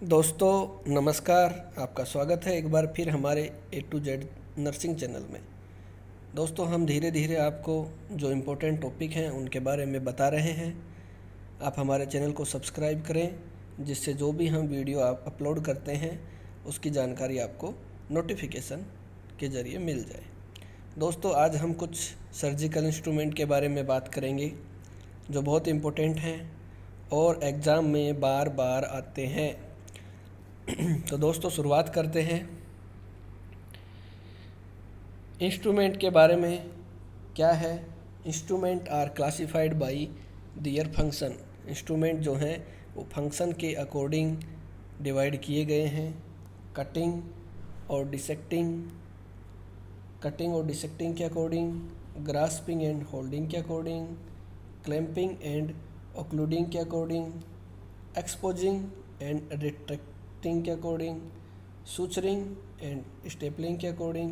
दोस्तों नमस्कार। आपका स्वागत है एक बार फिर हमारे A to Z nursing channel में। दोस्तों हम धीरे धीरे आपको जो इम्पोर्टेंट टॉपिक हैं उनके बारे में बता रहे हैं। आप हमारे चैनल को सब्सक्राइब करें, जिससे जो भी हम वीडियो आप अपलोड करते हैं उसकी जानकारी आपको नोटिफिकेशन के ज़रिए मिल जाए। दोस्तों आज हम कुछ सर्जिकल इंस्ट्रूमेंट के बारे में बात करेंगे जो बहुत इम्पोर्टेंट हैं और एग्ज़ाम में बार बार आते हैं। तो दोस्तों शुरुआत करते हैं। इंस्ट्रूमेंट के बारे में क्या है। Instrument are classified by their function. Instrument जो हैं वो फंक्शन के अकॉर्डिंग डिवाइड किए गए हैं। कटिंग और डिसेक्टिंग के अकॉर्डिंग, ग्रास्पिंग एंड होल्डिंग के अकॉर्डिंग, क्लैंपिंग एंड ओक्लूडिंग के अकॉर्डिंग, एक्सपोजिंग एंड रिट्रैक्टिंग के अकॉर्डिंग, सूचरिंग एंड स्टेपलिंग के अकॉर्डिंग,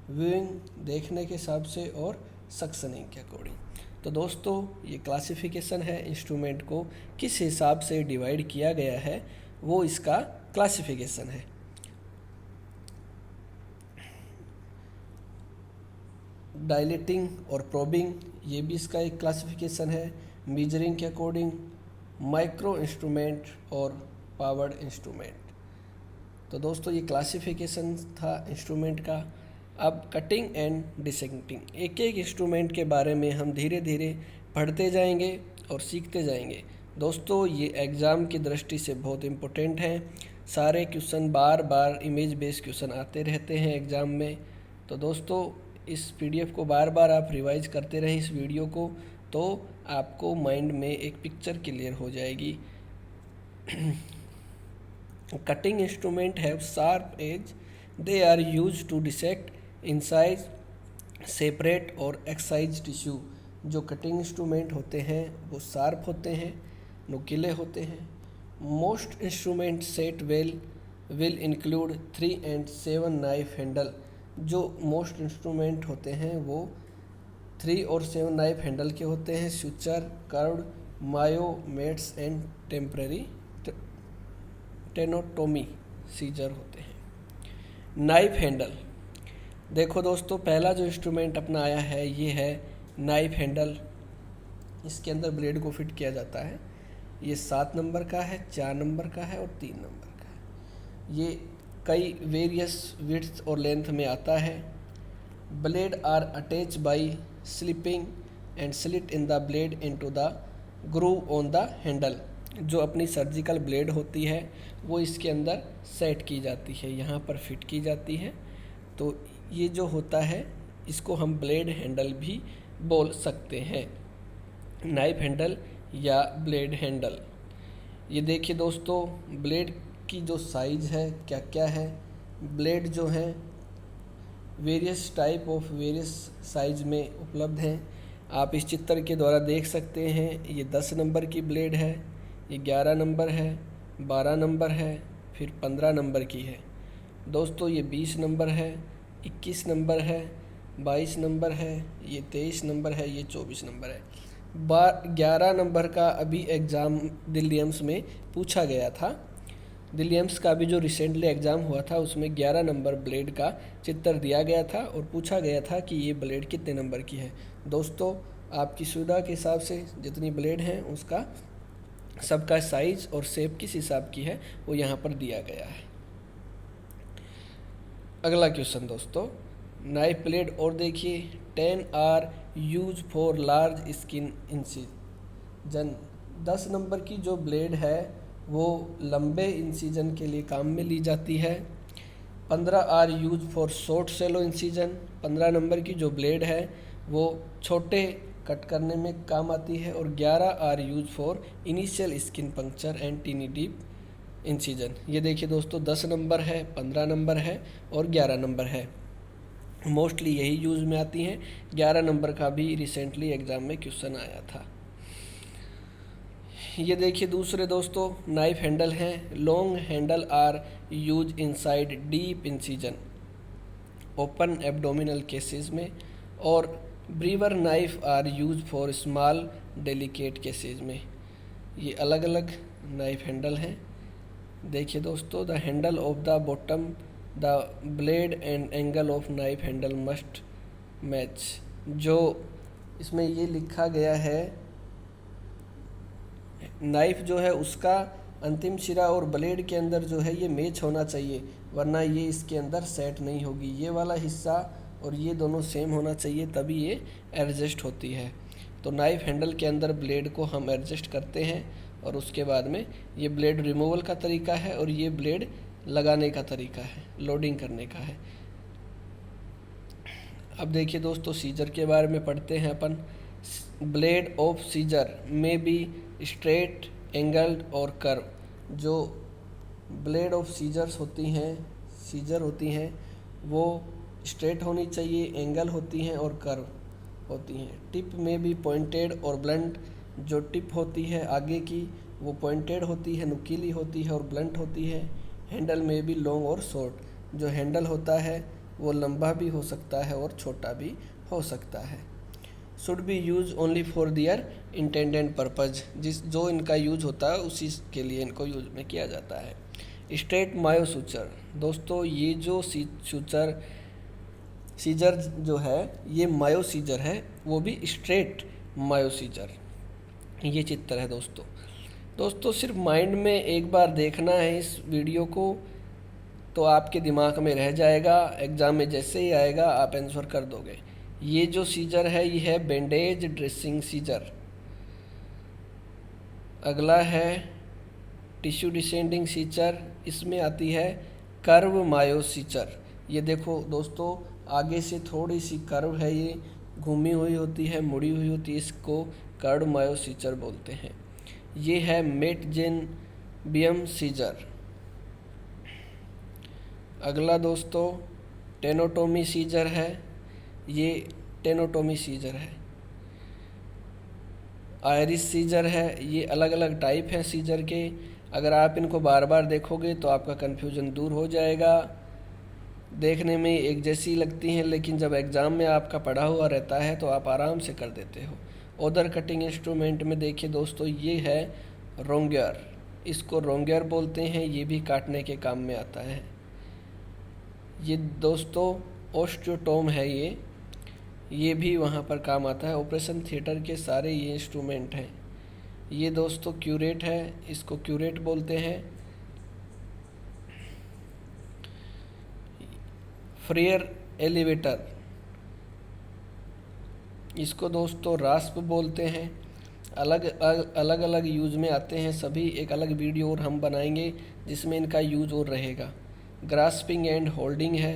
व्यूइंग देखने के हिसाब से, और सक्शनिंग के अकॉर्डिंग। तो दोस्तों ये क्लासिफिकेशन है, इंस्ट्रूमेंट को किस हिसाब से डिवाइड किया गया है वो इसका क्लासिफिकेशन है। डायलेटिंग और प्रोबिंग ये भी इसका एक क्लासिफिकेशन है। मेजरिंग के अकॉर्डिंग, माइक्रो इंस्ट्रूमेंट और पावर्ड इंस्ट्रूमेंट। तो दोस्तों ये क्लासिफिकेशन था इंस्ट्रूमेंट का। अब कटिंग एंड डिसेक्टिंग, एक एक इंस्ट्रूमेंट के बारे में हम धीरे धीरे पढ़ते जाएंगे और सीखते जाएंगे। दोस्तों ये एग्ज़ाम की दृष्टि से बहुत इम्पोर्टेंट हैं। सारे क्वेश्चन बार बार इमेज बेस्ड क्वेश्चन आते रहते हैं एग्ज़ाम में। तो दोस्तों इस PDF को बार बार आप रिवाइज करते रहें इस वीडियो को, तो आपको माइंड में एक पिक्चर क्लियर हो जाएगी। Cutting instrument have sharp edge. They are used to dissect, incise, separate और excise tissue। जो कटिंग इंस्ट्रूमेंट होते हैं वो शार्प होते हैं, नुकीले होते हैं। Most instrument set will include 3 and 7 knife handle. जो मोस्ट इंस्ट्रूमेंट होते हैं वो 3 और 7 नाइफ हैंडल के होते हैं। Switcher, curved, Mayo Metz and temporary tenotomy scissor होते हैं। नाइफ हैंडल, देखो दोस्तों पहला जो इंस्ट्रूमेंट अपना आया है ये है नाइफ हैंडल। इसके अंदर ब्लेड को फिट किया जाता है। ये 7 नंबर का है, 4 नंबर का है और 3 नंबर का है। ये कई वेरियस विड्थ और लेंथ में आता है। Blade are attach by slipping and slit in the blade into the groove on the handle. जो अपनी सर्जिकल ब्लेड होती है वो इसके अंदर सेट की जाती है, यहाँ पर फिट की जाती है। तो ये जो होता है इसको हम ब्लेड हैंडल भी बोल सकते हैं, नाइफ हैंडल या ब्लेड हैंडल। ये देखिए दोस्तों ब्लेड की जो साइज है क्या क्या है। ब्लेड जो है various type of various size में उपलब्ध हैं। आप इस चित्र के द्वारा देख सकते हैं। ये 10 नंबर की ब्लेड है, ये 11 नंबर है, 12 नंबर है, फिर 15 नंबर की है। दोस्तों ये 20 नंबर है, 21 नंबर है, 22 नंबर है, ये 23 नंबर है, ये 24 नंबर है। 11 नंबर का अभी एग्ज़ाम दिल्ली एम्स में पूछा गया था। दिल्ली एम्स का अभी जो रिसेंटली एग्ज़ाम हुआ था उसमें 11 नंबर ब्लेड का चित्र दिया गया था और पूछा गया था कि ये ब्लेड कितने नंबर की है। दोस्तों आपकी सुविधा के हिसाब से जितनी ब्लेड हैं उसका सबका साइज और शेप किस हिसाब की है वो यहाँ पर दिया गया है। अगला क्वेश्चन दोस्तों, नाइफ ब्लेड और देखिए 10 are use for large skin incision. 10 नंबर की जो ब्लेड है वो लंबे इंसिजन के लिए काम में ली जाती है। 15 are use for short shallow incision. 15 नंबर की जो ब्लेड है वो छोटे कट करने में काम आती है। और 11 are use for initial skin puncture and tiny deep incision. ये देखिए दोस्तों 10 नंबर है, 15 नंबर है और 11 नंबर है। मोस्टली यही यूज़ में आती हैं। 11 नंबर का भी रिसेंटली एग्ज़ाम में क्वेश्चन आया था। ये देखिए दूसरे दोस्तों नाइफ हैंडल हैं। Long handle are use inside deep incision open abdominal cases में। और brewer knife are use for small delicate cases में। ये अलग अलग नाइफ हैंडल हैं। देखिए दोस्तों, the handle of the bottom, the blade and angle of knife handle must match. जो इसमें ये लिखा गया है, नाइफ जो है उसका अंतिम सिरा और ब्लेड के अंदर जो है ये मैच होना चाहिए, वरना ये इसके अंदर सेट नहीं होगी। ये वाला हिस्सा और ये दोनों सेम होना चाहिए, तभी ये एडजस्ट होती है। तो नाइफ हैंडल के अंदर ब्लेड को हम एडजस्ट करते हैं और उसके बाद में ये ब्लेड रिमूवल का तरीका है और ये ब्लेड लगाने का तरीका है, लोडिंग करने का है। अब देखिए दोस्तों, सीजर के बारे में पढ़ते हैं अपन। ब्लेड ऑफ सीजर में बी स्ट्रेट, एंगल्ड और कर्व। जो ब्लेड ऑफ सीजर होती हैं वो स्ट्रेट होनी चाहिए, एंगल होती हैं और कर्व होती हैं। टिप में भी पॉइंटेड और ब्लंट। जो टिप होती है आगे की वो पॉइंटेड होती है, नुकीली होती है और ब्लंट होती है। हैंडल में भी लॉन्ग और शॉर्ट। जो हैंडल होता है वो लंबा भी हो सकता है और छोटा भी हो सकता है। Should be use only for their intended purpose. जो इनका यूज होता है उसी के लिए इनको यूज में किया जाता है। स्ट्रेट मायो सूचर। दोस्तों, ये जो सीजर जो है ये मायो सीजर है, वो भी स्ट्रेट मायो सीजर। ये चित्र है दोस्तों सिर्फ माइंड में एक बार देखना है इस वीडियो को, तो आपके दिमाग में रह जाएगा। एग्ज़ाम में जैसे ही आएगा आप आंसर कर दोगे। ये जो सीजर है ये है बैंडेज ड्रेसिंग सीजर। अगला है टिश्यू डिसेंडिंग सीजर, इसमें आती है कर्व मायो सीजर। ये देखो दोस्तों, आगे से थोड़ी सी कर्व है, ये घूमी हुई होती है, मुड़ी हुई होती है, इसको कर्व मायो सीजर बोलते हैं। ये है मेटजेनबियम सीजर। अगला दोस्तों टेनोटोमी सीजर है, ये टेनोटोमी सीजर है। आयरिस सीजर है। ये अलग अलग टाइप हैं सीजर के। अगर आप इनको बार बार देखोगे तो आपका कन्फ्यूज़न दूर हो जाएगा। देखने में एक जैसी लगती हैं, लेकिन जब एग्ज़ाम में आपका पढ़ा हुआ रहता है तो आप आराम से कर देते हो। ओदर कटिंग इंस्ट्रूमेंट में देखिए दोस्तों, ये है रोंगर। इसको रोंगर बोलते हैं, ये भी काटने के काम में आता है। ये दोस्तों ओस्टियोटोम है, ये भी वहाँ पर काम आता है। ऑपरेशन थिएटर के सारे ये इंस्ट्रूमेंट हैं। ये दोस्तों क्यूरेट है, इसको क्यूरेट बोलते हैं। फ्रेयर एलिवेटर, इसको दोस्तों रास्प बोलते हैं। अलग अलग यूज़ में आते हैं सभी। एक अलग वीडियो और हम बनाएंगे जिसमें इनका यूज़ और रहेगा। ग्रास्पिंग एंड होल्डिंग है।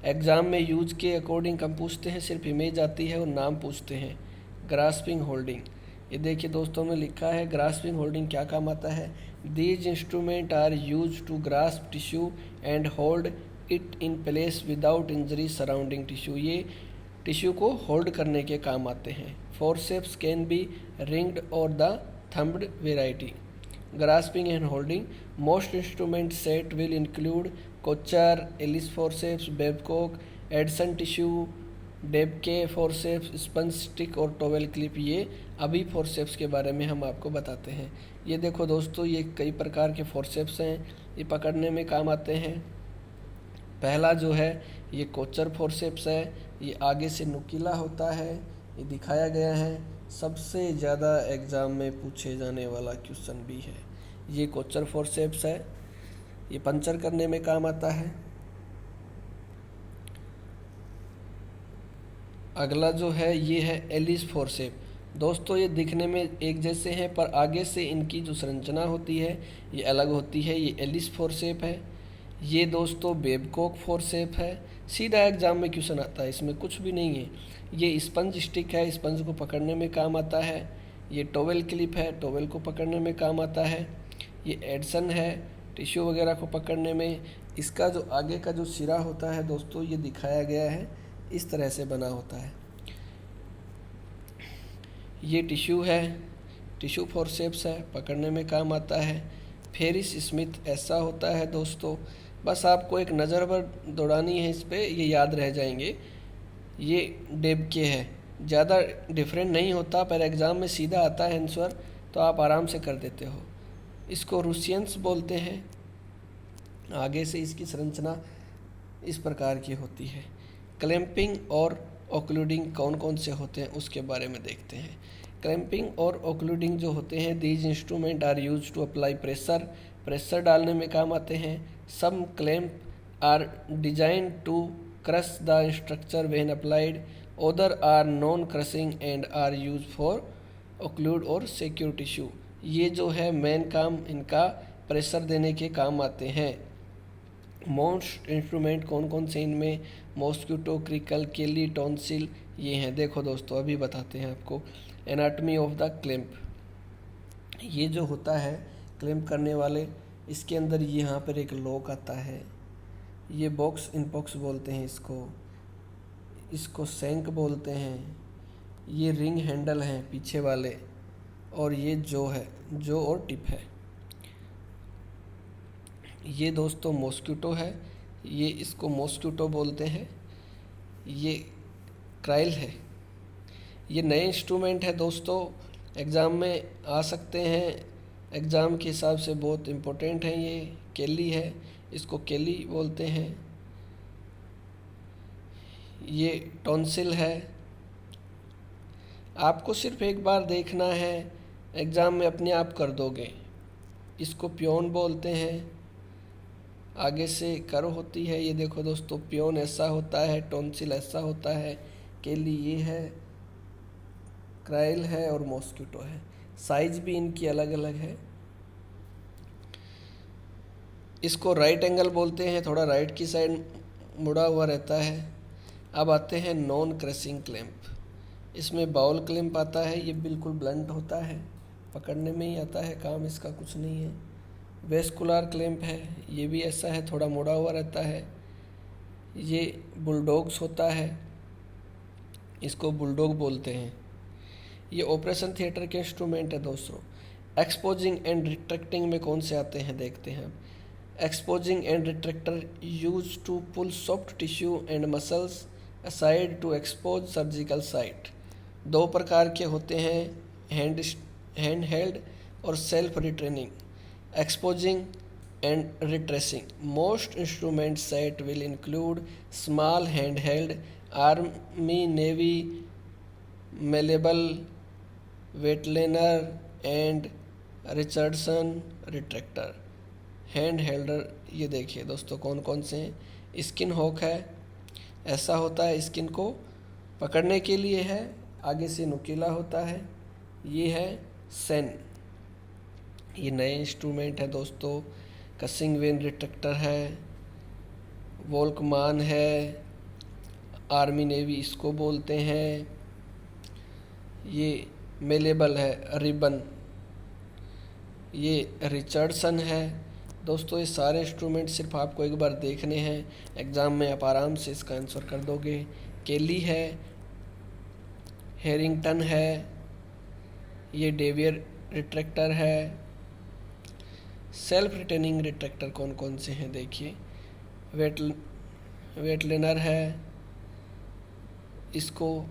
एग्ज़ाम में यूज के अकॉर्डिंग हम पूछते हैं, सिर्फ इमेज आती है और नाम पूछते हैं। ग्रास्पिंग होल्डिंग, ये देखिए दोस्तों में लिखा है ग्रास्पिंग होल्डिंग क्या काम आता है। These instrument are use to grasp tissue and hold it in place without injury surrounding tissue. ये टिश्यू को होल्ड करने के काम आते हैं। फोर्सेप्स कैन बी रिंग्ड और the thumbed variety. Grasping and holding, most instrument set will include Kocher, Allis forceps, Babcock, Adson tissue, DeBakey forceps, sponge stick और towel clip. ये अभी फोर्सेप्स के बारे में हम आपको बताते हैं। ये देखो दोस्तों, ये कई प्रकार के फोर्सेप्स हैं, ये पकड़ने में काम आते हैं। पहला जो है ये कोचर फोर्सेप्स है, ये आगे से नुकीला होता है, ये दिखाया गया है। सबसे ज़्यादा एग्ज़ाम में पूछे जाने वाला क्वेश्चन भी है। ये कोचर फोर्सेप्स है, ये पंचर करने में काम आता है। अगला जो है ये है एलिस फोर्सेप। दोस्तों ये दिखने में एक जैसे हैं पर आगे से इनकी जो संरचना होती है ये अलग होती है। ये एलिस फोर्सेप है। ये दोस्तों बेबकॉक फोर्सेप है। सीधा एग्जाम में क्वेश्चन आता है, इसमें कुछ भी नहीं है। ये स्पंज स्टिक है, स्पंज को पकड़ने में काम आता है। ये टॉवेल क्लिप है, टॉवेल को पकड़ने में काम आता है। ये एडसन है, टिश्यू वगैरह को पकड़ने में। इसका जो आगे का जो सिरा होता है दोस्तों ये दिखाया गया है, इस तरह से बना होता है। ये टिश्यू है, टिश्यू फोर्सेप्स है, पकड़ने में काम आता है। फेरिस स्मिथ ऐसा होता है दोस्तों, बस आपको एक नज़र पर दौड़ानी है इस पर, ये याद रह जाएंगे। ये डेबके है, ज़्यादा डिफरेंट नहीं होता पर एग्ज़ाम में सीधा आता है आंसर, तो आप आराम से कर देते हो। इसको रूसियंस बोलते हैं। आगे से इसकी संरचना इस प्रकार की होती है। क्लैंपिंग और ओक्लूडिंग कौन कौन से होते हैं उसके बारे में देखते हैं। क्लैंपिंग और ओक्लूडिंग जो होते हैं, these instrument are use to apply pressure, pressure डालने में काम आते हैं। Some clamp are design to crush the structure when applied, other are non crushing and are use for occlude और सिक्योर टिश्यू। ये जो है मेन काम इनका प्रेशर देने के काम आते हैं। मोस्ट इंस्ट्रूमेंट कौन कौन से इनमें, मॉस्किटो, क्रिकल, केली, टॉन्सिल, ये हैं। देखो दोस्तों अभी बताते हैं आपको। एनाटमी ऑफ द क्लैंप, ये जो होता है क्लैंप करने वाले, इसके अंदर ये यहाँ पर एक लॉक आता है, ये बॉक्स इन बॉक्स बोलते हैं इसको सैंक बोलते हैं। ये रिंग हैंडल हैं पीछे वाले, और ये जो है जो और टिप है। ये दोस्तों मॉस्किटो है, ये इसको मॉस्किटो बोलते हैं। ये क्राइल है। ये नए इंस्ट्रूमेंट है दोस्तों, एग्ज़ाम में आ सकते हैं, एग्ज़ाम के हिसाब से बहुत इम्पोर्टेंट है। ये केली है, इसको केली बोलते हैं। ये टॉन्सिल है। आपको सिर्फ एक बार देखना है, एग्ज़ाम में अपने आप कर दोगे। इसको पियोन बोलते हैं। आगे से कर होती है, ये देखो दोस्तों, पियोन ऐसा होता है, टॉन्सिल ऐसा होता है, केली ये है, क्राइल है और मॉस्किटो है। साइज भी इनकी अलग अलग है। इसको राइट एंगल बोलते हैं, थोड़ा राइट की साइड मुड़ा हुआ रहता है। अब आते हैं नॉन क्रशिंग क्लैंप। इसमें बाउल क्लैंप आता है, ये बिल्कुल ब्लंट होता है, पकड़ने में ही आता है काम, इसका कुछ नहीं है। वेस्कुलर क्लैंप है, ये भी ऐसा है, थोड़ा मुड़ा हुआ रहता है। ये बुलडॉग्स होता है, इसको बुलडॉग बोलते हैं। ये ऑपरेशन थिएटर के इंस्ट्रूमेंट है दोस्तों। एक्सपोजिंग एंड रिट्रैक्टिंग में कौन से आते हैं देखते हैं। Exposing and retractor use to pull soft tissue and muscles aside to expose surgical site. दो प्रकार के होते हैं, हैंड हेल्ड और self retraining. Exposing and retracing, most instrument set will include small hand held, army navy malleable, Weitlaner and Richardson retractor. Hand helder ये देखिए दोस्तों कौन कौन से हैं। स्किन हॉक है, ऐसा होता है, स्किन को पकड़ने के लिए है, आगे से नुकीला होता है। ये है सेन, ये नए इंस्ट्रूमेंट है दोस्तों। कसिंग वेन रिट्रैक्टर है, वोल्कमान है, आर्मी नेवी इसको बोलते हैं। ये मेलेबल है, रिबन, ये रिचर्डसन है। दोस्तों ये सारे इंस्ट्रूमेंट सिर्फ आपको एक बार देखने हैं, एग्ज़ाम में आप आराम से इसका आंसर कर दोगे। केली है, हैरिंगटन है, ये डेवियर रिट्रैक्टर है। सेल्फ रिटेनिंग रिट्रैक्टर कौन कौन से हैं देखिए। वेटलेनर है, इसको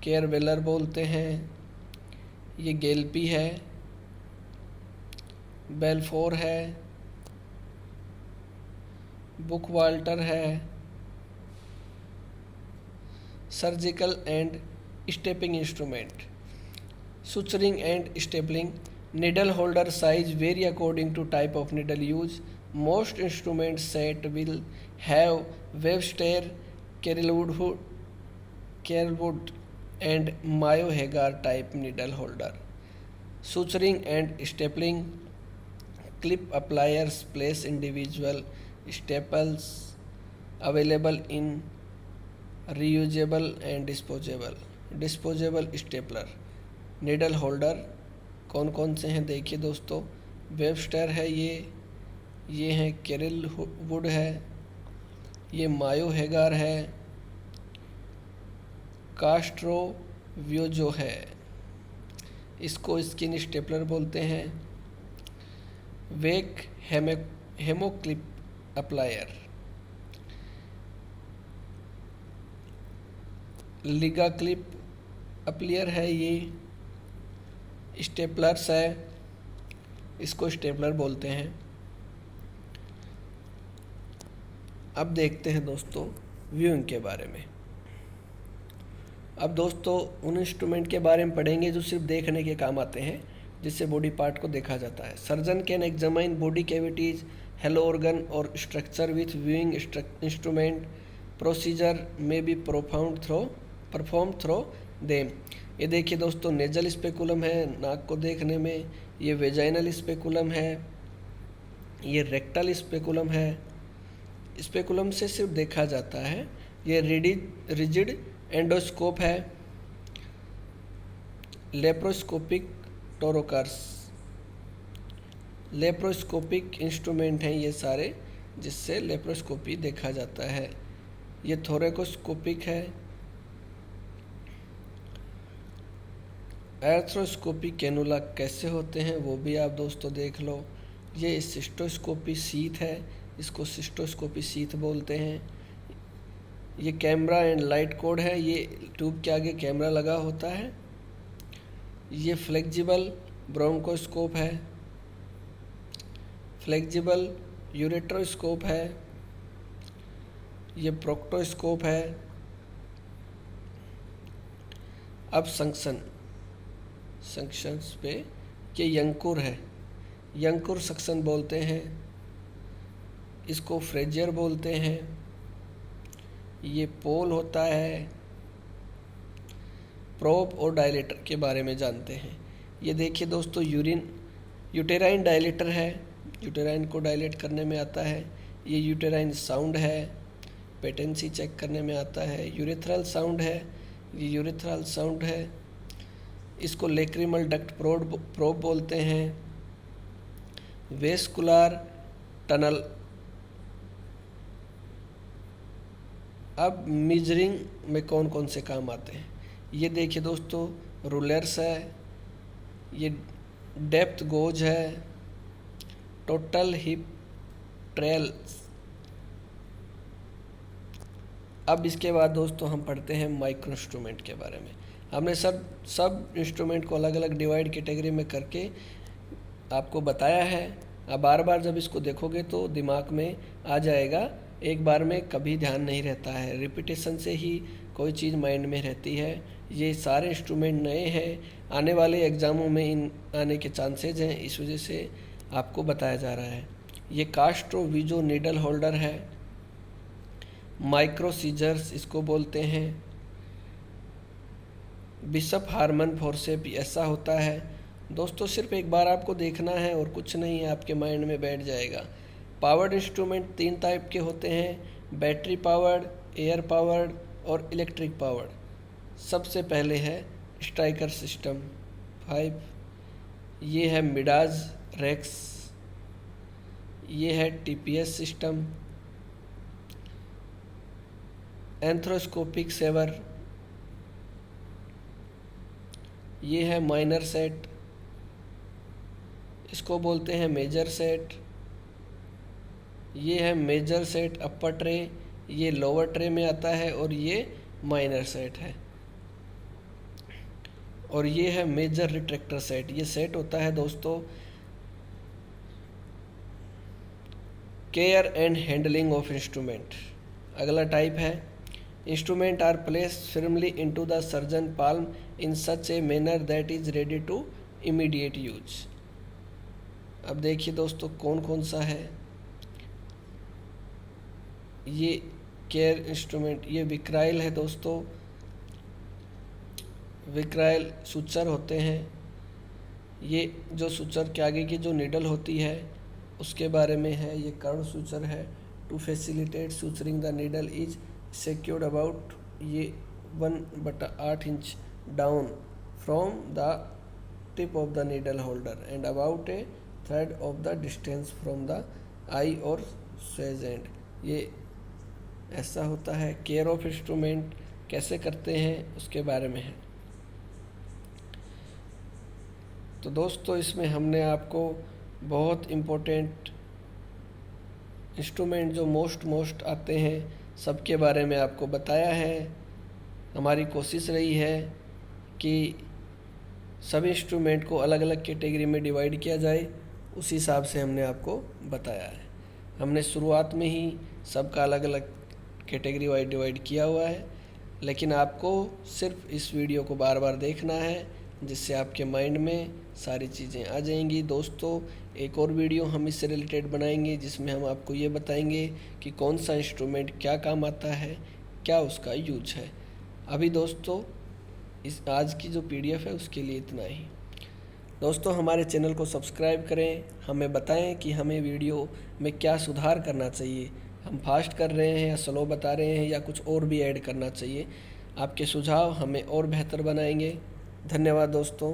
केयरवेलर बोलते हैं। ये गेल्पी है, बेलफोर है, बुक वाल्टर है। Surgical and stepping instrument, suturing and stapling, needle holder size vary according to type of needle used. Most instrument set will have Webster, Carolwood and Mayo Hagar type needle holder. Suturing and stapling, clip appliers place individual staples available in reusable and disposable stapler. Needle holder कौन कौन से हैं देखिए दोस्तों। Webster है, ये है, केरिल would है, ये मायो हेगार है, कास्ट्रो व्यू जो है इसको स्किन स्टेपलर बोलते हैं। वेक हेमोक्लिप अप्लायर, लिगा क्लिप अप्लायर है, ये स्टेपलर्स है, इसको स्टेपलर बोलते हैं। अब देखते हैं दोस्तों व्यूइंग के बारे में। अब दोस्तों उन इंस्ट्रूमेंट के बारे में पढ़ेंगे जो सिर्फ देखने के काम आते हैं, जिससे बॉडी पार्ट को देखा जाता है। Surgeon can examine body cavities, hollow organ और structure with viewing instrument. Procedure में बी परफॉर्म थ्रो देम। ये देखिए दोस्तों नेजल स्पेकुलम है नाक को देखने में, ये वेजाइनल स्पेकुलम है, ये रेक्टल स्पेकुलम है। स्पेकुलम से सिर्फ देखा जाता है। ये रिजिड एंडोस्कोप है। लेप्रोस्कोपिक टोरोकर्स, लेप्रोस्कोपिक इंस्ट्रूमेंट हैं ये सारे, जिससे लेप्रोस्कोपी देखा जाता है। ये थोरेकोस्कोपिक है। एर्थ्रोस्कोपी कैनुला कैसे होते हैं वो भी आप दोस्तों देख लो। ये सिस्टोस्कोपी सीथ है, इसको सिस्टोस्कोपी सीथ बोलते हैं। ये कैमरा एंड लाइट कोड है, ये ट्यूब के आगे कैमरा लगा होता है। ये फ्लेक्सिबल ब्रोंकोस्कोप है, फ्लेक्सिबल यूरेट्रोस्कोप है, ये प्रोक्टोस्कोप है। अब सक्शंस पे ये यंकुर है, यंकुर सक्शन बोलते हैं, इसको फ्रेजियर बोलते हैं। ये पोल होता है। प्रोब और डायलेटर के बारे में जानते हैं। ये देखिए दोस्तों यूटेराइन डायलेटर है, यूटेराइन को डायलेट करने में आता है। ये यूटेराइन साउंड है, पेटेंसी चेक करने में आता है। यूरेथ्रल साउंड है, ये यूरेथ्रल साउंड है। इसको लेक्रिमल डक्ट प्रोब बोलते हैं। Vascular tunnel. अब मेजरिंग में कौन कौन से काम आते हैं ये देखिए दोस्तों, रूलर्स है, ये डेप्थ गोज है, टोटल हिप ट्रेल्स। अब इसके बाद दोस्तों हम पढ़ते हैं माइक्रो इंस्ट्रूमेंट के बारे में। हमने सब इंस्ट्रूमेंट को अलग अलग डिवाइड कैटेगरी में करके आपको बताया है। अब बार बार जब इसको देखोगे तो दिमाग में आ जाएगा, एक बार में कभी ध्यान नहीं रहता है, रिपीटेशन से ही कोई चीज़ माइंड में रहती है। ये सारे इंस्ट्रूमेंट नए हैं, आने वाले एग्ज़ामों में इन आने के चांसेज हैं, इस वजह से आपको बताया जा रहा है। ये कास्ट्रो वीजो नीडल होल्डर है, माइक्रो सीजर्स इसको बोलते हैं। बिशप हार्मन फोर्सेप ऐसा होता है। दोस्तों सिर्फ एक बार आपको देखना है और कुछ नहीं है, आपके माइंड में बैठ जाएगा। पावर्ड इंस्ट्रूमेंट 3 टाइप के होते हैं, बैटरी पावर्ड, एयर पावर्ड और इलेक्ट्रिक पावर्ड। सबसे पहले है स्ट्राइकर सिस्टम 5, ये है मिडाज रेक्स, ये है टीपीएस सिस्टम, एंथ्रोस्कोपिक सेवर, ये है माइनर सेट, इसको बोलते हैं मेजर सेट। ये है मेजर सेट अपर ट्रे, ये लोअर ट्रे में आता है, और ये माइनर सेट है। और ये है मेजर रिट्रैक्टर सेट। ये सेट होता है दोस्तों care and handling of instrument. अगला टाइप है instrument are placed firmly into the surgeon palm in such a manner that is ready to immediate use। अब देखिए दोस्तों कौन कौन सा है। ये केयर इंस्ट्रूमेंट, ये विक्राइल है दोस्तों, विक्राइल सुचर होते हैं। ये जो सुचर के आगे की जो निडल होती है उसके बारे में है। ये कर्व सुचर है। To facilitate suturing the needle is secured about ये 1/8 inch down from the tip of the needle holder and about a third of the distance from the eye or swage end। ये ऐसा होता है। Care of instrument कैसे करते हैं उसके बारे में है। तो दोस्तों इसमें हमने आपको बहुत इम्पोर्टेंट इंस्ट्रूमेंट जो मोस्ट आते हैं सबके बारे में आपको बताया है। हमारी कोशिश रही है कि सभी इंस्ट्रूमेंट को अलग अलग कैटेगरी में डिवाइड किया जाए, उसी हिसाब से हमने आपको बताया है। हमने शुरुआत में ही सबका अलग अलग कैटेगरी वाइज डिवाइड किया हुआ है, लेकिन आपको सिर्फ इस वीडियो को बार बार देखना है, जिससे आपके माइंड में सारी चीज़ें आ जाएंगी। दोस्तों, एक और वीडियो हम इससे रिलेटेड बनाएंगे, जिसमें हम आपको ये बताएंगे कि कौन सा इंस्ट्रूमेंट क्या काम आता है, क्या उसका यूज है। अभी दोस्तों इस आज की जो PDF है उसके लिए इतना ही। दोस्तों, हमारे चैनल को सब्सक्राइब करें, हमें बताएं कि हमें वीडियो में क्या सुधार करना चाहिए, हम फास्ट कर रहे हैं या स्लो बता रहे हैं या कुछ और भी ऐड करना चाहिए। आपके सुझाव हमें और बेहतर बनाएंगे। धन्यवाद दोस्तों।